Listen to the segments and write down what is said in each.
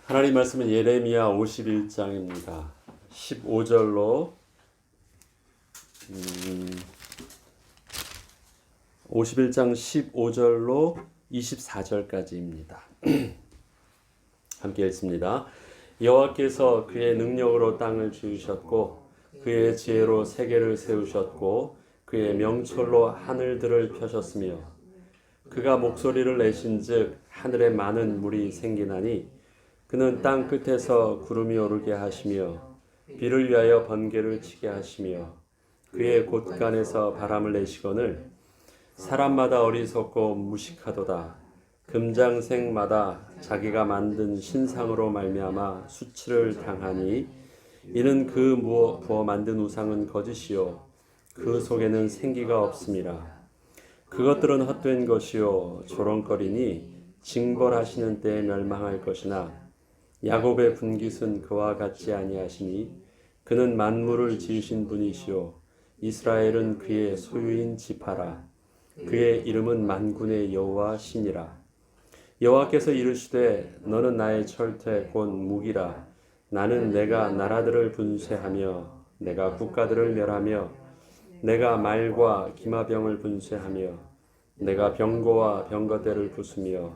하나님 말씀은 예레미야 51장입니다. 15절로 51장 15절로 24절까지입니다. 함께 읽습니다. 여호와께서 그의 능력으로 땅을 지으셨고 그의 지혜로 세계를 세우셨고 그의 명철로 하늘들을 펴셨으며 그가 목소리를 내신즉 하늘에 많은 물이 생기나니 그는 땅 끝에서 구름이 오르게 하시며 비를 위하여 번개를 치게 하시며 그의 곳간에서 바람을 내시거늘 사람마다 어리석고 무식하도다. 금장색마다 자기가 만든 신상으로 말미암아 수치를 당하니 이는 그 부어 만든 우상은 거짓이요 그 속에는 생기가 없음이라. 그것들은 헛된 것이요 조롱거리니 징벌하시는 때에 멸망할 것이나 야곱의 분깃은 그와 같지 아니하시니 그는 만물을 지으신 분이시요 이스라엘은 그의 소유인 지파라. 그의 이름은 만군의 여호와 신이라. 여호와께서 이르시되 너는 나의 철퇴 곧 무기라. 나는 내가 나라들을 분쇄하며 내가 국가들을 멸하며 내가 말과 기마병을 분쇄하며 내가 병거와 병거대를 부수며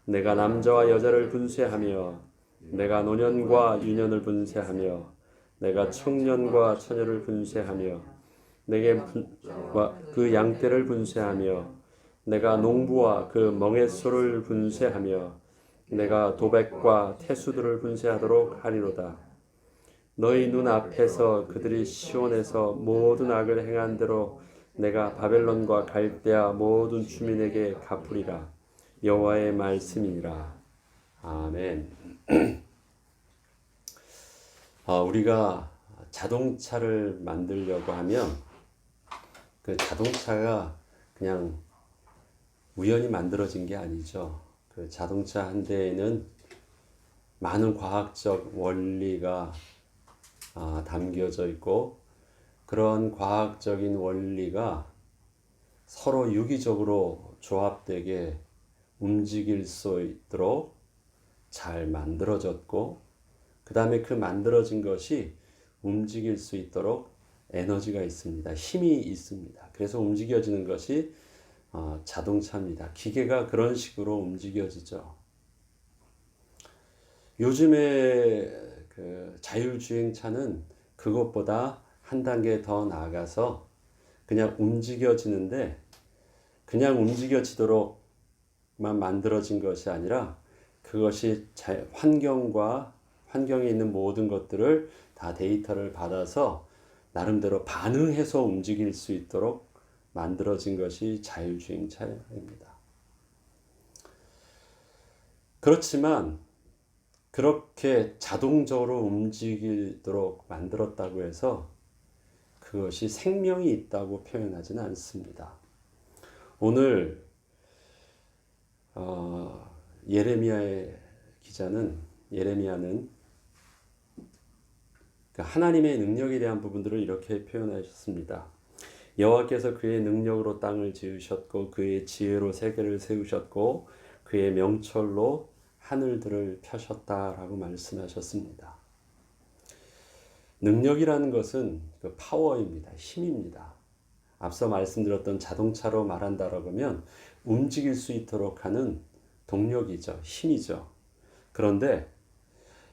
내가 남자와 여자를 분쇄하며 내가 노년과 유년을 분쇄하며 내가 청년과 처녀를 분쇄하며 내게 그 양떼를 분쇄하며 내가 농부와 그 멍에소를 분쇄하며 내가 도백과 태수들을 분쇄하도록 하리로다. 너희 눈 앞에서 그들이 시온에서 모든 악을 행한 대로 내가 바벨론과 갈대아 모든 주민에게 갚으리라. 여호와의 말씀이니라. 아멘. 우리가 자동차를 만들려고 하면 그 자동차가 그냥 우연히 만들어진 게 아니죠. 그 자동차 한 대에는 많은 과학적 원리가 담겨져 있고 그런 과학적인 원리가 서로 유기적으로 조합되게 움직일 수 있도록 잘 만들어졌고 그 다음에 그 만들어진 것이 움직일 수 있도록 에너지가 있습니다. 힘이 있습니다. 그래서 움직여지는 것이 자동차입니다. 기계가 그런 식으로 움직여지죠. 요즘에 그 자율주행차는 그것보다 한 단계 더 나아가서 그냥 움직여지는데 그냥 움직여지도록만 만들어진 것이 아니라 그것이 환경에 있는 모든 것들을 다 데이터를 받아서 나름대로 반응해서 움직일 수 있도록 만들어진 것이 자율주행차입니다. 그렇지만 그렇게 자동적으로 움직이도록 만들었다고 해서 그것이 생명이 있다고 표현하지는 않습니다. 오늘 예레미야는 하나님의 능력에 대한 부분들을 이렇게 표현하셨습니다. 여호와께서 그의 능력으로 땅을 지으셨고 그의 지혜로 세계를 세우셨고 그의 명철로 하늘들을 펴셨다라고 말씀하셨습니다. 능력이라는 것은 그 파워입니다. 힘입니다. 앞서 말씀드렸던 자동차로 말한다라고 하면 움직일 수 있도록 하는 동력이죠. 힘이죠. 그런데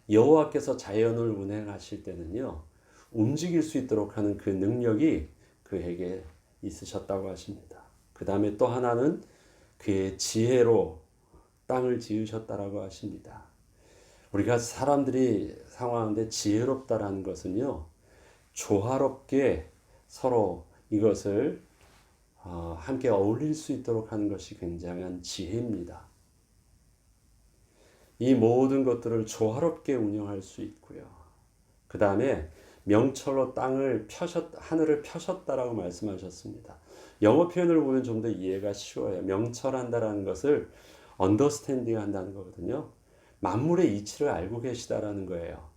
여호와께서 자연을 운행하실 때는요. 움직일 수 있도록 하는 그 능력이 그에게 있으셨다고 하십니다. 그 다음에 또 하나는 그의 지혜로 땅을 지으셨다라고 하십니다. 우리가 사람들이 상황하는데 지혜롭다라는 것은요. 조화롭게 서로 이것을 함께 어울릴 수 있도록 하는 것이 굉장한 지혜입니다. 이 모든 것들을 조화롭게 운영할 수 있고요. 그 다음에 명철로 하늘을 펴셨다라고 말씀하셨습니다. 영어 표현을 보면 좀 더 이해가 쉬워요. 명철한다라는 것을 언더스탠딩 한다는 거거든요. 만물의 이치를 알고 계시다라는 거예요.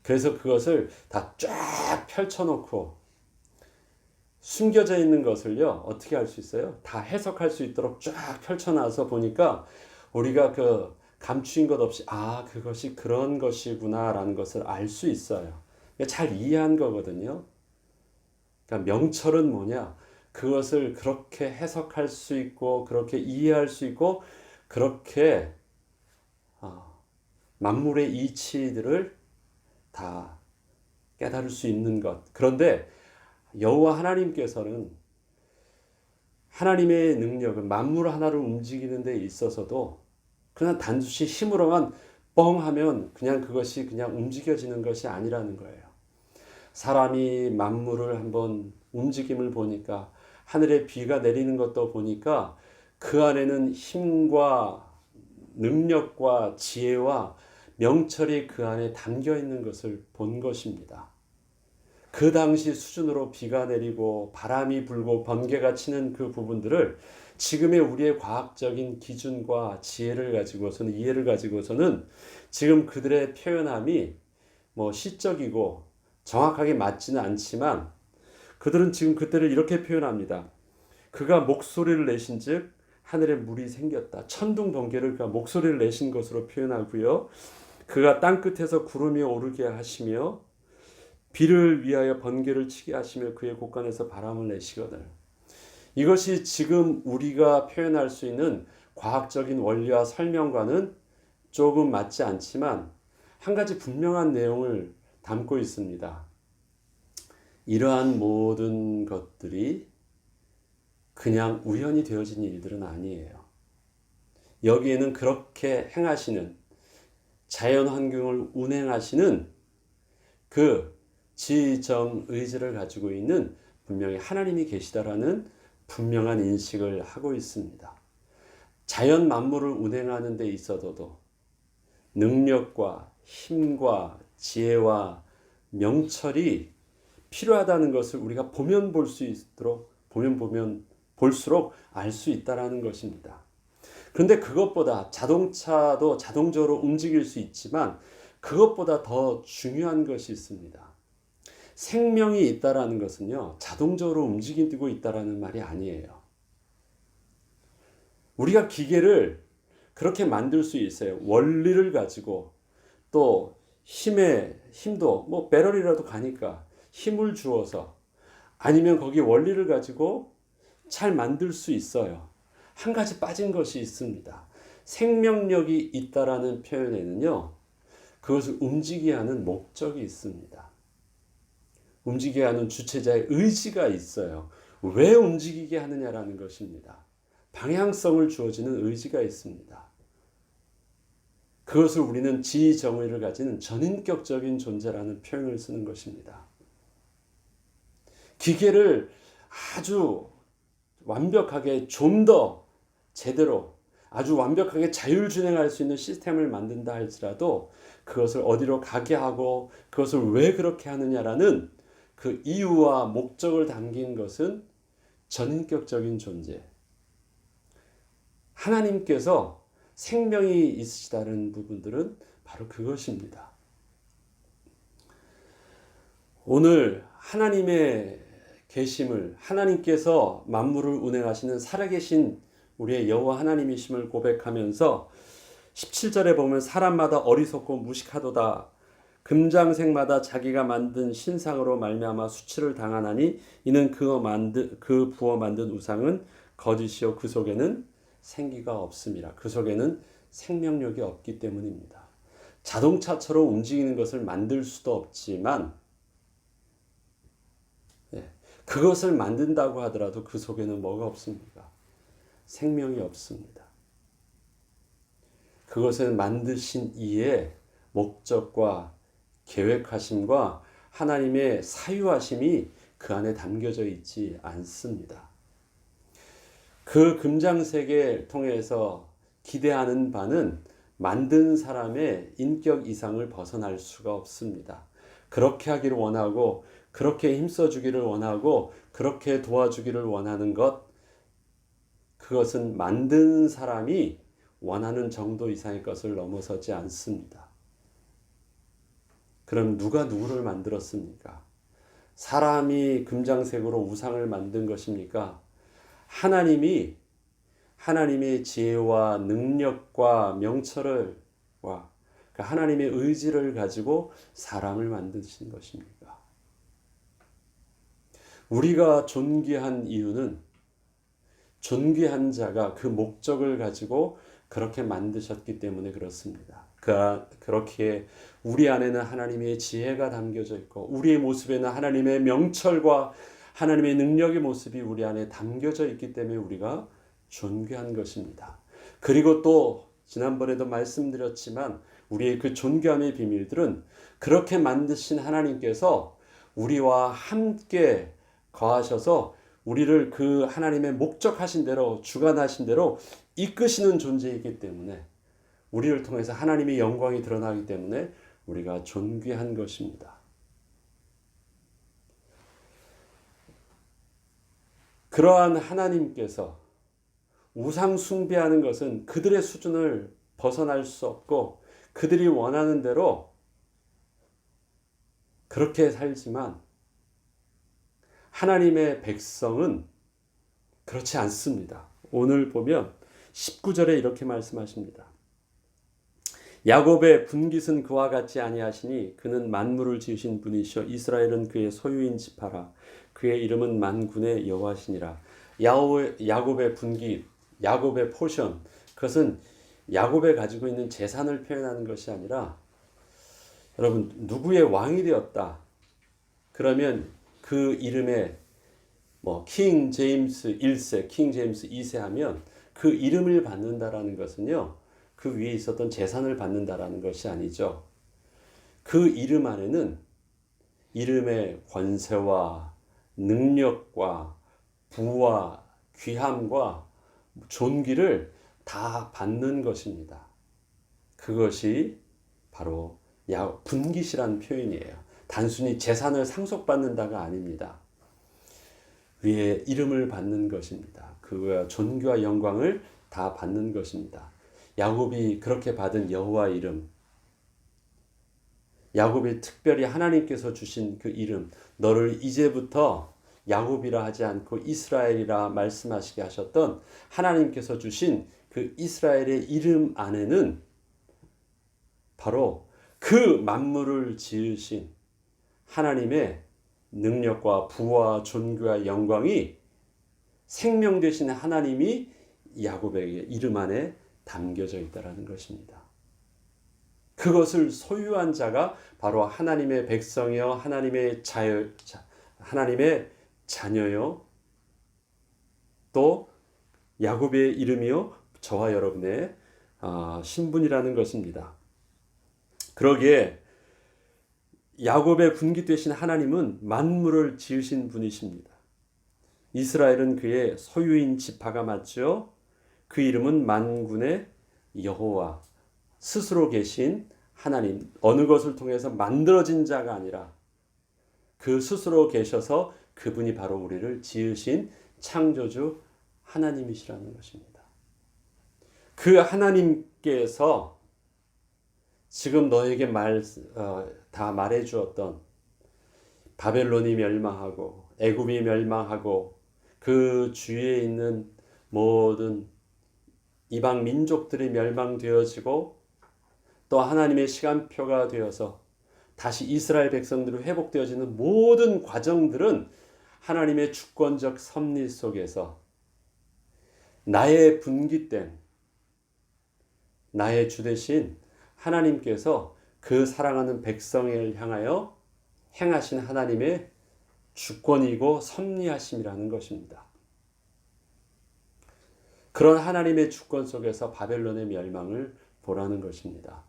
그래서 그것을 다 쫙 펼쳐놓고 숨겨져 있는 것을요. 어떻게 할 수 있어요? 다 해석할 수 있도록 쫙 펼쳐놔서 보니까 우리가 그 감추인 것 없이 그것이 그런 것이구나라는 것을 알 수 있어요. 잘 이해한 거거든요. 그러니까 명철은 뭐냐? 그것을 그렇게 해석할 수 있고 그렇게 이해할 수 있고 그렇게 만물의 이치들을 다 깨달을 수 있는 것. 그런데 여호와 하나님께서는 하나님의 능력은 만물 하나를 움직이는 데 있어서도 그냥 단지 힘으로만 뻥 하면 그냥 그것이 그냥 움직여지는 것이 아니라는 거예요. 사람이 만물을 한번 움직임을 보니까 하늘에 비가 내리는 것도 보니까 그 안에는 힘과 능력과 지혜와 명철이 그 안에 담겨 있는 것을 본 것입니다. 그 당시 수준으로 비가 내리고 바람이 불고 번개가 치는 그 부분들을 지금의 우리의 과학적인 기준과 지혜를 가지고서는 이해를 가지고서는 지금 그들의 표현함이 시적이고 정확하게 맞지는 않지만 그들은 지금 그때를 이렇게 표현합니다. 그가 목소리를 내신즉 하늘에 물이 생겼다. 천둥 번개를 그가 목소리를 내신 것으로 표현하고요. 그가 땅 끝에서 구름이 오르게 하시며 비를 위하여 번개를 치게 하시며 그의 곳간에서 바람을 내시거늘. 이것이 지금 우리가 표현할 수 있는 과학적인 원리와 설명과는 조금 맞지 않지만 한 가지 분명한 내용을 담고 있습니다. 이러한 모든 것들이 그냥 우연히 되어진 일들은 아니에요. 여기에는 그렇게 행하시는 자연 환경을 운행하시는 그 지정의지를 가지고 있는 분명히 하나님이 계시다라는 분명한 인식을 하고 있습니다. 자연 만물을 운행하는 데 있어서도 능력과 힘과 지혜와 명철이 필요하다는 것을 우리가 보면 볼 수 있도록 보면 볼수록 알 수 있다라는 것입니다. 그런데 그것보다 자동차도 자동적으로 움직일 수 있지만 그것보다 더 중요한 것이 있습니다. 생명이 있다라는 것은요, 자동적으로 움직이고 있다라는 말이 아니에요. 우리가 기계를 그렇게 만들 수 있어요. 원리를 가지고 또 힘도 배럴이라도 가니까 힘을 주어서 아니면 거기 원리를 가지고 잘 만들 수 있어요. 한 가지 빠진 것이 있습니다. 생명력이 있다라는 표현에는요, 그것을 움직이게 하는 목적이 있습니다. 움직이게 하는 주체자의 의지가 있어요. 왜 움직이게 하느냐라는 것입니다. 방향성을 주어지는 의지가 있습니다. 그것을 우리는 지정의를 가지는 전인격적인 존재라는 표현을 쓰는 것입니다. 기계를 아주 완벽하게 좀 더 제대로 아주 완벽하게 자율주행할 수 있는 시스템을 만든다 할지라도 그것을 어디로 가게 하고 그것을 왜 그렇게 하느냐라는 그 이유와 목적을 담긴 것은 전인격적인 존재. 하나님께서 생명이 있으시다는 부분들은 바로 그것입니다. 오늘 하나님의 계심을 하나님께서 만물을 운행하시는 살아계신 우리의 여호와 하나님이심을 고백하면서 17절에 보면 사람마다 어리석고 무식하도다. 금장색마다 자기가 만든 신상으로 말미암아 수치를 당하나니 이는 그 부어 만든 우상은 거짓이요 그 속에는 생기가 없음이라. 그 속에는 생명력이 없기 때문입니다. 자동차처럼 움직이는 것을 만들 수도 없지만 그것을 만든다고 하더라도 그 속에는 뭐가 없습니까? 생명이 없습니다. 그것을 만드신 이의 목적과 계획하심과 하나님의 사유하심이 그 안에 담겨져 있지 않습니다. 그 금장색을 통해서 기대하는 바는 만든 사람의 인격 이상을 벗어날 수가 없습니다. 그렇게 하기를 원하고 그렇게 힘써주기를 원하고 그렇게 도와주기를 원하는 것, 그것은 만든 사람이 원하는 정도 이상의 것을 넘어서지 않습니다. 그럼 누가 누구를 만들었습니까? 사람이 금장색으로 우상을 만든 것입니까? 하나님이 하나님의 지혜와 능력과 명철을 그 하나님의 의지를 가지고 사람을 만드신 것입니다. 우리가 존귀한 이유는 존귀한 자가 그 목적을 가지고 그렇게 만드셨기 때문에 그렇습니다. 그렇게 우리 안에는 하나님의 지혜가 담겨져 있고 우리의 모습에는 하나님의 명철과 하나님의 능력의 모습이 우리 안에 담겨져 있기 때문에 우리가 존귀한 것입니다. 그리고 또 지난번에도 말씀드렸지만 우리의 그 존귀함의 비밀들은 그렇게 만드신 하나님께서 우리와 함께 거하셔서 우리를 그 하나님의 목적하신 대로 주관하신 대로 이끄시는 존재이기 때문에 우리를 통해서 하나님의 영광이 드러나기 때문에 우리가 존귀한 것입니다. 그러한 하나님께서 우상 숭배하는 것은 그들의 수준을 벗어날 수 없고 그들이 원하는 대로 그렇게 살지만 하나님의 백성은 그렇지 않습니다. 오늘 보면 19절에 이렇게 말씀하십니다. 야곱의 분깃은 그와 같지 아니하시니 그는 만물을 지으신 분이시여 이스라엘은 그의 소유인 지파라. 그의 이름은 만군의 여호와시니라. 야곱의 분깃, 야곱의 포션, 그것은 야곱에 가지고 있는 재산을 표현하는 것이 아니라 여러분 누구의 왕이 되었다. 그러면 그 이름에 킹 제임스 1세, 킹 제임스 2세 하면 그 이름을 받는다라는 것은요. 그 위에 있었던 재산을 받는다라는 것이 아니죠. 그 이름 안에는 이름의 권세와 능력과 부와 귀함과 존귀를 다 받는 것입니다. 그것이 바로 분깃이라는 표현이에요. 단순히 재산을 상속받는다가 아닙니다. 위에 이름을 받는 것입니다. 그 존귀와 영광을 다 받는 것입니다. 야곱이 그렇게 받은 여호와 이름, 야곱이 특별히 하나님께서 주신 그 이름, 너를 이제부터 야곱이라 하지 않고 이스라엘이라 말씀하시게 하셨던 하나님께서 주신 그 이스라엘의 이름 안에는 바로 그 만물을 지으신 하나님의 능력과 부와 존귀와 영광이 생명 되신 하나님이 야곱에게 이름 안에 담겨져 있다는 것입니다. 그것을 소유한 자가 바로 하나님의 백성이요 하나님의 자녀요 또 야곱의 이름이요 저와 여러분의 신분이라는 것입니다. 그러기에 야곱의 분깃 되신 하나님은 만물을 지으신 분이십니다. 이스라엘은 그의 소유인 지파가 맞죠. 그 이름은 만군의 여호와, 스스로 계신 하나님, 어느 것을 통해서 만들어진 자가 아니라 그 스스로 계셔서 그분이 바로 우리를 지으신 창조주 하나님이시라는 것입니다. 그 하나님께서 지금 너에게 다 말해 주었던 바벨론이 멸망하고 애굽이 멸망하고 그 주위에 있는 모든 이방 민족들이 멸망되어지고 또 하나님의 시간표가 되어서 다시 이스라엘 백성들이 회복되어지는 모든 과정들은 하나님의 주권적 섭리 속에서 나의 분깃된 나의 주 대신 하나님께서 그 사랑하는 백성을 향하여 행하신 하나님의 주권이고 섭리하심이라는 것입니다. 그런 하나님의 주권 속에서 바벨론의 멸망을 보라는 것입니다.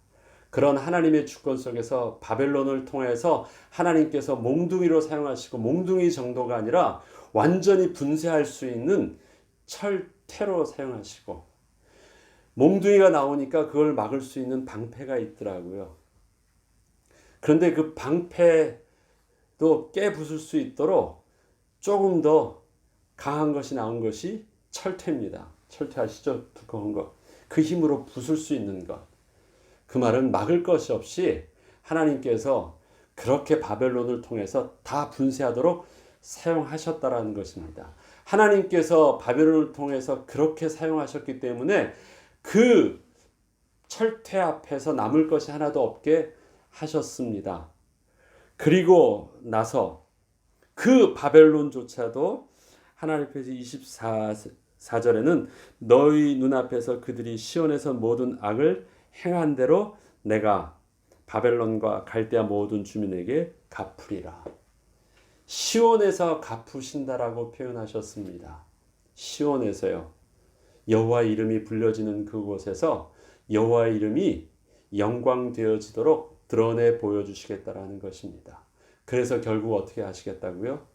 그런 하나님의 주권 속에서 바벨론을 통해서 하나님께서 몽둥이로 사용하시고 몽둥이 정도가 아니라 완전히 분쇄할 수 있는 철퇴로 사용하시고 몽둥이가 나오니까 그걸 막을 수 있는 방패가 있더라고요. 그런데 그 방패도 깨부술 수 있도록 조금 더 강한 것이 나온 것이 철퇴입니다. 철퇴 아시죠? 두꺼운 것. 그 힘으로 부술 수 있는 것. 그 말은 막을 것이 없이 하나님께서 그렇게 바벨론을 통해서 다 분쇄하도록 사용하셨다라는 것입니다. 하나님께서 바벨론을 통해서 그렇게 사용하셨기 때문에 그 철퇴 앞에서 남을 것이 하나도 없게 하셨습니다. 그리고 나서 그 바벨론조차도 하나님께서 24절에는 너희 눈앞에서 그들이 시온에서 모든 악을 행한 대로 내가 바벨론과 갈대아 모든 주민에게 갚으리라. 시온에서 갚으신다라고 표현하셨습니다. 시온에서요. 여호와 이름이 불려지는 그곳에서 여호와 이름이 영광되어지도록 드러내 보여주시겠다라는 것입니다. 그래서 결국 어떻게 하시겠다고요?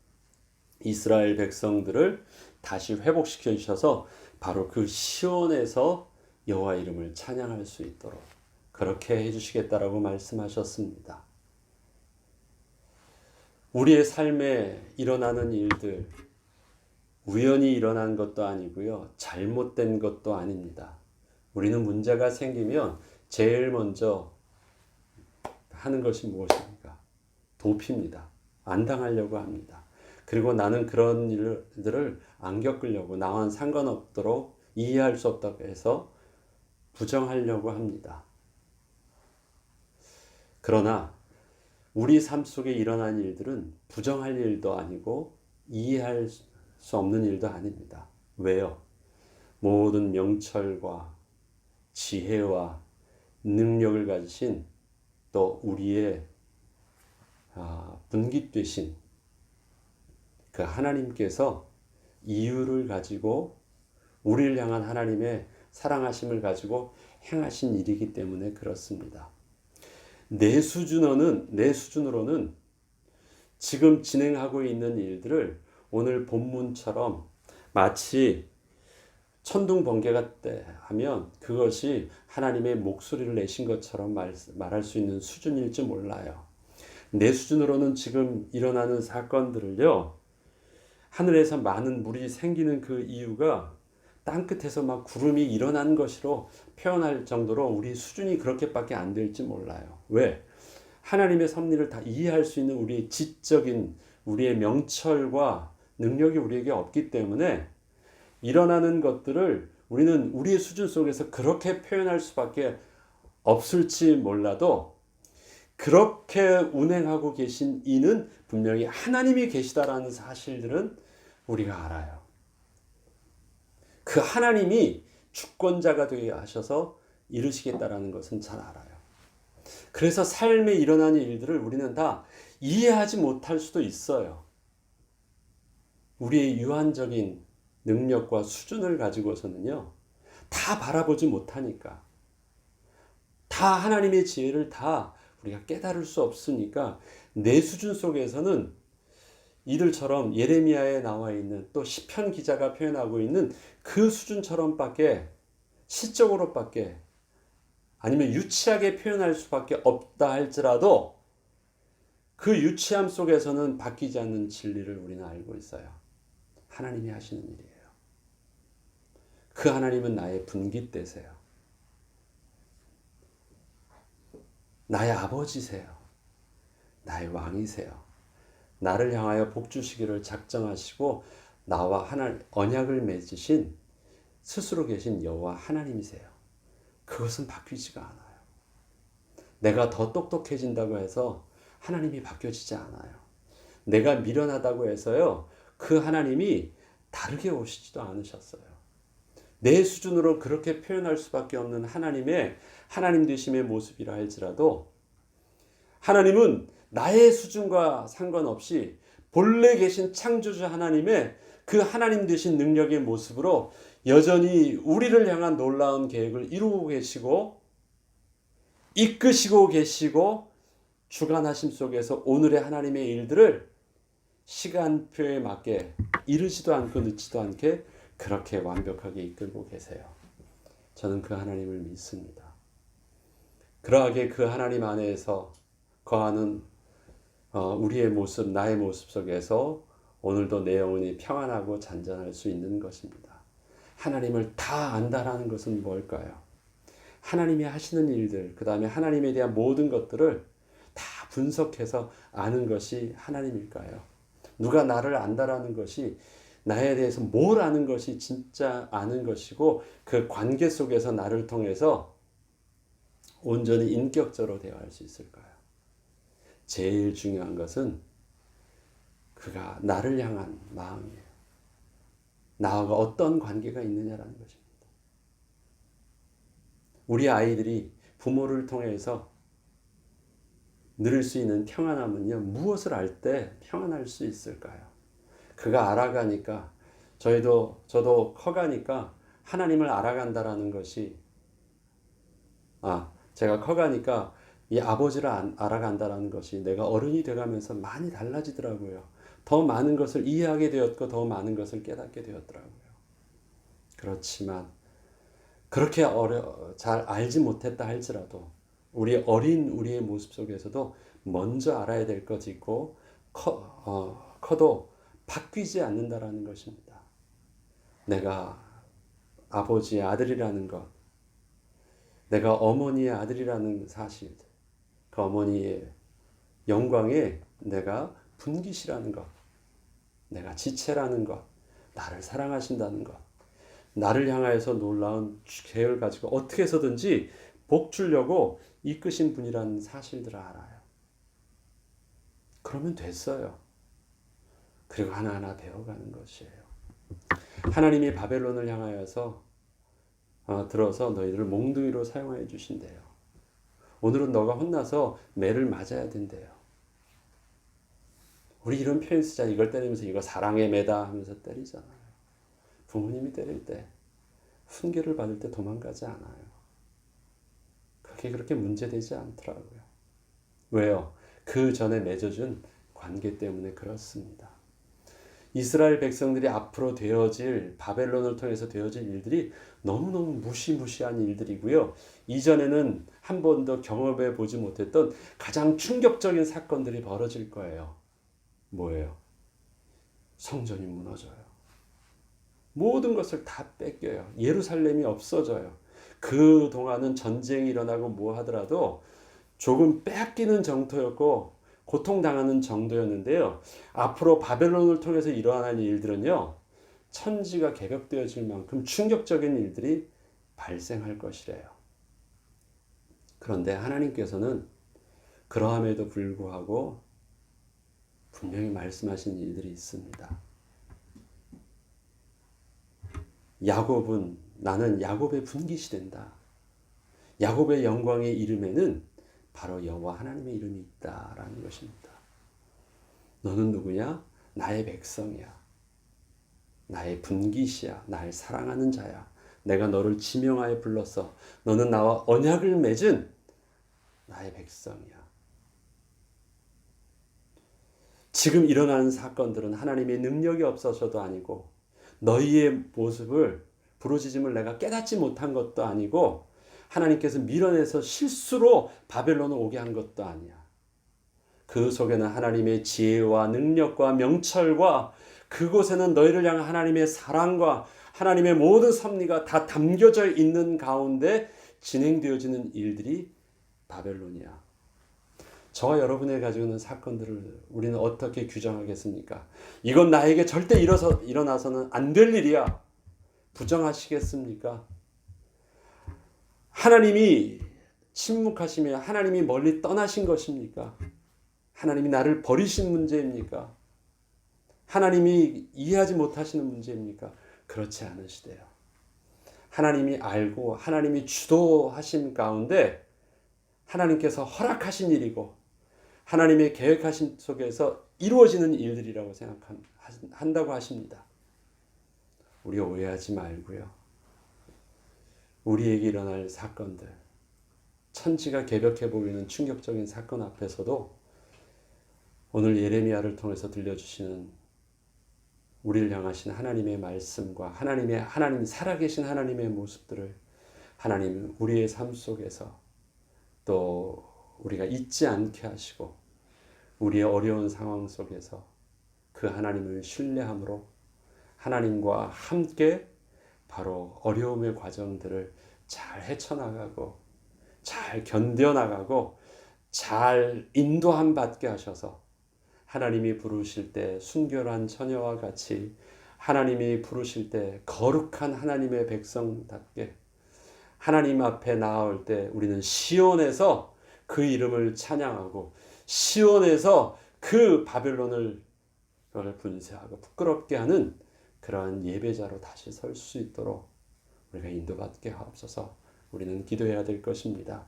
이스라엘 백성들을 다시 회복시켜 주셔서 바로 그 시온에서 여호와 이름을 찬양할 수 있도록 그렇게 해주시겠다라고 말씀하셨습니다. 우리의 삶에 일어나는 일들 우연히 일어난 것도 아니고요. 잘못된 것도 아닙니다. 우리는 문제가 생기면 제일 먼저 하는 것이 무엇입니까? 도피입니다. 안 당하려고 합니다. 그리고 나는 그런 일들을 안 겪으려고 나와는 상관없도록 이해할 수 없다고 해서 부정하려고 합니다. 그러나 우리 삶 속에 일어난 일들은 부정할 일도 아니고 이해할 수 없는 일도 아닙니다. 왜요? 모든 명철과 지혜와 능력을 가지신 또 우리의 분깃되신 그 하나님께서 이유를 가지고 우리를 향한 하나님의 사랑하심을 가지고 행하신 일이기 때문에 그렇습니다. 내 수준으로는 지금 진행하고 있는 일들을 오늘 본문처럼 마치 천둥 번개가 하면 그것이 하나님의 목소리를 내신 것처럼 말할 수 있는 수준일지 몰라요. 내 수준으로는 지금 일어나는 사건들을요. 하늘에서 많은 물이 생기는 그 이유가 땅끝에서 막 구름이 일어난 것으로 표현할 정도로 우리 수준이 그렇게밖에 안 될지 몰라요. 왜? 하나님의 섭리를 다 이해할 수 있는 우리의 지적인 우리의 명철과 능력이 우리에게 없기 때문에 일어나는 것들을 우리는 우리의 수준 속에서 그렇게 표현할 수밖에 없을지 몰라도 그렇게 운행하고 계신 이는 분명히 하나님이 계시다라는 사실들은 우리가 알아요. 그 하나님이 주권자가 되게 하셔서 이루시겠다라는 것은 잘 알아요. 그래서 삶에 일어나는 일들을 우리는 다 이해하지 못할 수도 있어요. 우리의 유한적인 능력과 수준을 가지고서는요. 다 바라보지 못하니까. 다 하나님의 지혜를 다 우리가 깨달을 수 없으니까 내 수준 속에서는 이들처럼 예레미야에 나와 있는 또 시편 기자가 표현하고 있는 그 수준처럼밖에 시적으로밖에 아니면 유치하게 표현할 수밖에 없다 할지라도 그 유치함 속에서는 바뀌지 않는 진리를 우리는 알고 있어요. 하나님이 하시는 일이에요. 그 하나님은 나의 분깃대세요. 나의 아버지세요. 나의 왕이세요. 나를 향하여 복 주시기를 작정하시고 나와 언약을 맺으신 스스로 계신 여호와 하나님이세요. 그것은 바뀌지가 않아요. 내가 더 똑똑해진다고 해서 하나님이 바뀌어지지 않아요. 내가 미련하다고 해서요. 그 하나님이 다르게 오시지도 않으셨어요. 내 수준으로 그렇게 표현할 수밖에 없는 하나님의 하나님 되심의 모습이라 할지라도 하나님은 나의 수준과 상관없이 본래 계신 창조주 하나님의 그 하나님 되신 능력의 모습으로 여전히 우리를 향한 놀라운 계획을 이루고 계시고 이끄시고 계시고 주관하심 속에서 오늘의 하나님의 일들을 시간표에 맞게 이르지도 않고 늦지도 않게 그렇게 완벽하게 이끌고 계세요. 저는 그 하나님을 믿습니다. 그러하게 그 하나님 안에서 거하는 우리의 모습, 나의 모습 속에서 오늘도 내 영혼이 평안하고 잔잔할 수 있는 것입니다. 하나님을 다 안다라는 것은 뭘까요? 하나님이 하시는 일들, 그 다음에 하나님에 대한 모든 것들을 다 분석해서 아는 것이 하나님일까요? 누가 나를 안다라는 것이 나에 대해서 뭘 아는 것이 진짜 아는 것이고 그 관계 속에서 나를 통해서 온전히 인격적으로 대화할 수 있을까요? 제일 중요한 것은 그가 나를 향한 마음이에요. 나와 어떤 관계가 있느냐라는 것입니다. 우리 아이들이 부모를 통해서 누릴 수 있는 평안함은요, 무엇을 알 때 평안할 수 있을까요? 그가 알아가니까, 저도 커가니까 하나님을 알아간다라는 것이, 제가 커가니까 이 아버지를 알아간다라는 것이 내가 어른이 돼가면서 많이 달라지더라고요. 더 많은 것을 이해하게 되었고, 더 많은 것을 깨닫게 되었더라고요. 그렇지만, 그렇게 잘 알지 못했다 할지라도, 우리의 모습 속에서도 먼저 알아야 될 것이 있고, 커도 바뀌지 않는다라는 것입니다. 내가 아버지의 아들이라는 것, 내가 어머니의 아들이라는 사실, 그 어머니의 영광에 내가 분깃이라는 것, 내가 지체라는 것, 나를 사랑하신다는 것, 나를 향하여서 놀라운 계획을 가지고 어떻게 해서든지 복 주려고 이끄신 분이라는 사실들을 알아요. 그러면 됐어요. 그리고 하나하나 배워가는 것이에요. 하나님이 바벨론을 향하여서 들어서 너희들을 몽둥이로 사용하여 주신대요. 오늘은 너가 혼나서 매를 맞아야 된대요. 우리 이런 표현 쓰자. 이걸 때리면서 이거 사랑의 매다 하면서 때리잖아요. 부모님이 때릴 때 훈계를 받을 때 도망가지 않아요. 그게 그렇게 문제되지 않더라고요. 왜요? 그 전에 맺어준 관계 때문에 그렇습니다. 이스라엘 백성들이 앞으로 되어질, 바벨론을 통해서 되어질 일들이 너무너무 무시무시한 일들이고요. 이전에는 한 번도 경험해 보지 못했던 가장 충격적인 사건들이 벌어질 거예요. 뭐예요? 성전이 무너져요. 모든 것을 다 뺏겨요. 예루살렘이 없어져요. 그 동안은 전쟁이 일어나고 뭐 하더라도 조금 뺏기는 정도였고 고통당하는 정도였는데요. 앞으로 바벨론을 통해서 일어나는 일들은요, 천지가 개벽되어질 만큼 충격적인 일들이 발생할 것이래요. 그런데 하나님께서는 그러함에도 불구하고 분명히 말씀하신 일들이 있습니다. 나는 야곱의 분깃이 된다. 야곱의 영광의 이름에는 바로 여호와 하나님의 이름이 있다라는 것입니다. 너는 누구냐? 나의 백성이야. 나의 분깃이야. 나를 사랑하는 자야. 내가 너를 지명하여 불렀어. 너는 나와 언약을 맺은 나의 백성이야. 지금 일어나는 사건들은 하나님의 능력이 없어서도 아니고 너희의 모습을 부르짖음을 내가 깨닫지 못한 것도 아니고 하나님께서 밀어내서 실수로 바벨론을 오게 한 것도 아니야. 그 속에는 하나님의 지혜와 능력과 명철과 그곳에는 너희를 향한 하나님의 사랑과 하나님의 모든 섭리가 다 담겨져 있는 가운데 진행되어지는 일들이 바벨론이야. 저와 여러분이 가지고 있는 사건들을 우리는 어떻게 규정하겠습니까? 이건 나에게 절대 일어나서는 안 될 일이야. 부정하시겠습니까? 하나님이 침묵하시며 하나님이 멀리 떠나신 것입니까? 하나님이 나를 버리신 문제입니까? 하나님이 이해하지 못하시는 문제입니까? 그렇지 않으시대요. 하나님이 알고 하나님이 주도하신 가운데 하나님께서 허락하신 일이고 하나님의 계획하신 속에서 이루어지는 일들이라고 생각한다고 하십니다. 우리 오해하지 말고요. 우리에게 일어날 사건들, 천지가 개벽해 보이는 충격적인 사건 앞에서도 오늘 예레미야를 통해서 들려주시는 우리를 향하신 하나님의 말씀과 하나님 살아계신 하나님의 모습들을 하나님은 우리의 삶 속에서 또 우리가 잊지 않게 하시고 우리의 어려운 상황 속에서 그 하나님을 신뢰함으로 하나님과 함께 바로 어려움의 과정들을 잘 헤쳐나가고 잘 견뎌나가고 잘 인도함 받게 하셔서 하나님이 부르실 때 순결한 처녀와 같이 하나님이 부르실 때 거룩한 하나님의 백성답게 하나님 앞에 나아올 때 우리는 시온에서 그 이름을 찬양하고 시온에서 그 바벨론을 분쇄하고 부끄럽게 하는 그러한 예배자로 다시 설 수 있도록 우리가 인도받게 하옵소서. 우리는 기도해야 될 것입니다.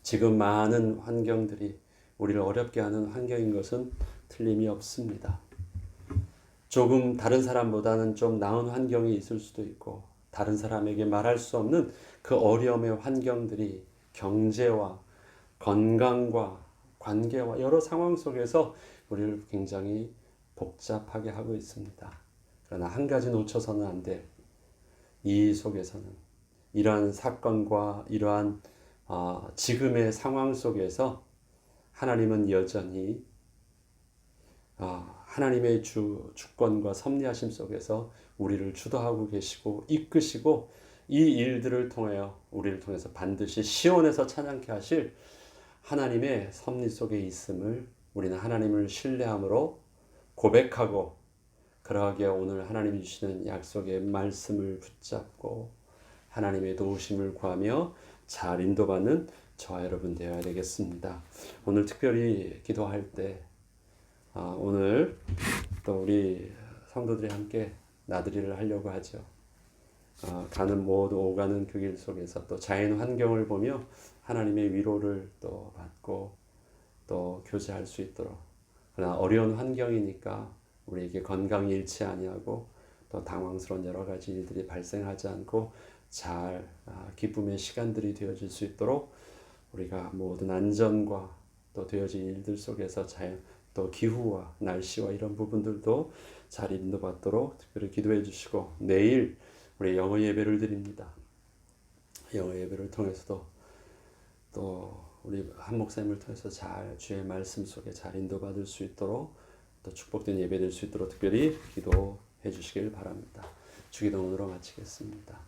지금 많은 환경들이 우리를 어렵게 하는 환경인 것은 틀림이 없습니다. 조금 다른 사람보다는 좀 나은 환경이 있을 수도 있고 다른 사람에게 말할 수 없는 그 어려움의 환경들이 경제와 건강과 관계와 여러 상황 속에서 우리를 굉장히 복잡하게 하고 있습니다. 그러나 한 가지 놓쳐서는 안 돼. 이 속에서는 이러한 사건과 이러한 지금의 상황 속에서 하나님은 여전히 하나님의 주권과 섭리하심 속에서 우리를 주도하고 계시고 이끄시고 이 일들을 통하여 우리를 통해서 반드시 시온에서 찬양케 하실 하나님의 섭리 속에 있음을 우리는 하나님을 신뢰함으로 고백하고 그러하기에 오늘 하나님이 주시는 약속의 말씀을 붙잡고 하나님의 도우심을 구하며 잘 인도받는 저와 여러분 되어야 되겠습니다. 오늘 특별히 기도할 때 오늘 또 우리 성도들이 함께 나들이를 하려고 하죠. 가는 모두 오가는 그 길 속에서 또 자연 환경을 보며 하나님의 위로를 또 받고 또 교제할 수 있도록 그러나 어려운 환경이니까 우리에게 건강이 잃지 아니하고 또 당황스러운 여러 가지 일들이 발생하지 않고 잘 기쁨의 시간들이 되어질 수 있도록 우리가 모든 안전과 또 되어진 일들 속에서 또 기후와 날씨와 이런 부분들도 잘 인도받도록 특별히 기도해 주시고 내일 우리 영어 예배를 드립니다. 영어 예배를 통해서도 또 우리 한 목사님을 통해서 잘 주의 말씀 속에 잘 인도받을 수 있도록 또 축복된 예배 될 수 있도록 특별히 기도해 주시길 바랍니다. 주기도문으로 마치겠습니다.